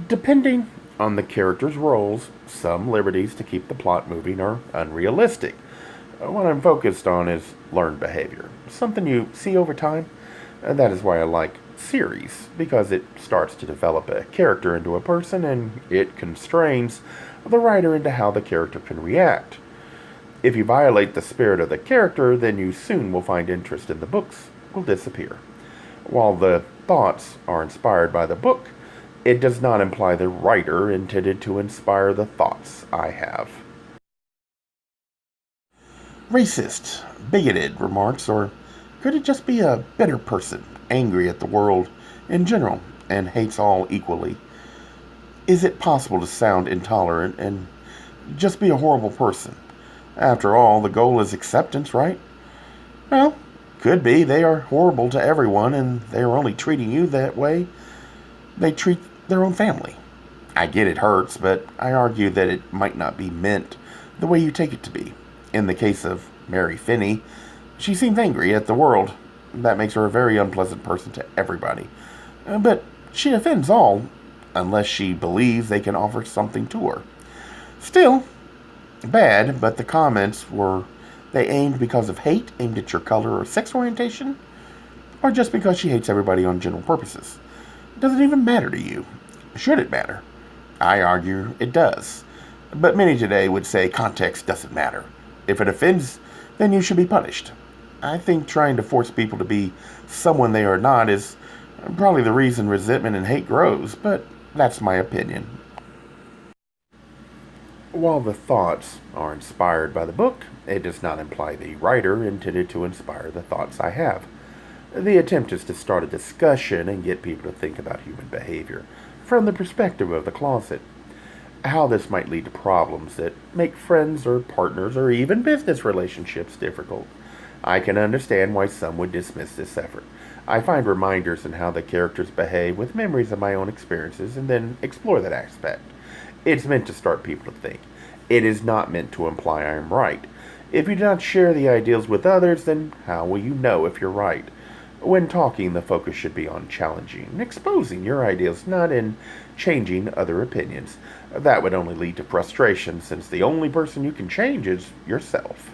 Depending on the character's roles, some liberties to keep the plot moving are unrealistic. What I'm focused on is learned behavior, something you see over time. That is why I like series, because it starts to develop a character into a person and it constrains the writer into how the character can react. If you violate the spirit of the character, then you soon will find interest in the books will disappear. While the thoughts are inspired by the book, it does not imply the writer intended to inspire the thoughts I have. Racist, bigoted remarks, or could it just be a bitter person, angry at the world in general and hates all equally? Is it possible to sound intolerant and just be a horrible person? After all, the goal is acceptance, right? Well, could be they are horrible to everyone and they are only treating you that way they treat their own family. I get it hurts, but I argue that it might not be meant the way you take it to be. In the case of Mary Finney, she seemed angry at the world. That makes her a very unpleasant person to everybody. But she offends all, unless she believes they can offer something to her. Still, bad, but the comments were they aimed because of hate, aimed at your color or sex orientation, or just because she hates everybody on general purposes. Does it even matter to you? Should it matter? I argue it does. But many today would say context doesn't matter. If it offends, then you should be punished. I think trying to force people to be someone they are not is probably the reason resentment and hate grows, but that's my opinion. While the thoughts are inspired by the book, it does not imply the writer intended to inspire the thoughts I have. The attempt is to start a discussion and get people to think about human behavior from the perspective of the closet. How this might lead to problems that make friends or partners or even business relationships difficult. I can understand why some would dismiss this effort. I find reminders in how the characters behave with memories of my own experiences and then explore that aspect. It's meant to start people to think. It is not meant to imply I am right. If you do not share the ideals with others, then how will you know if you're right? When talking, the focus should be on challenging and exposing your ideas, not in changing other opinions. That would only lead to frustration, since the only person you can change is yourself.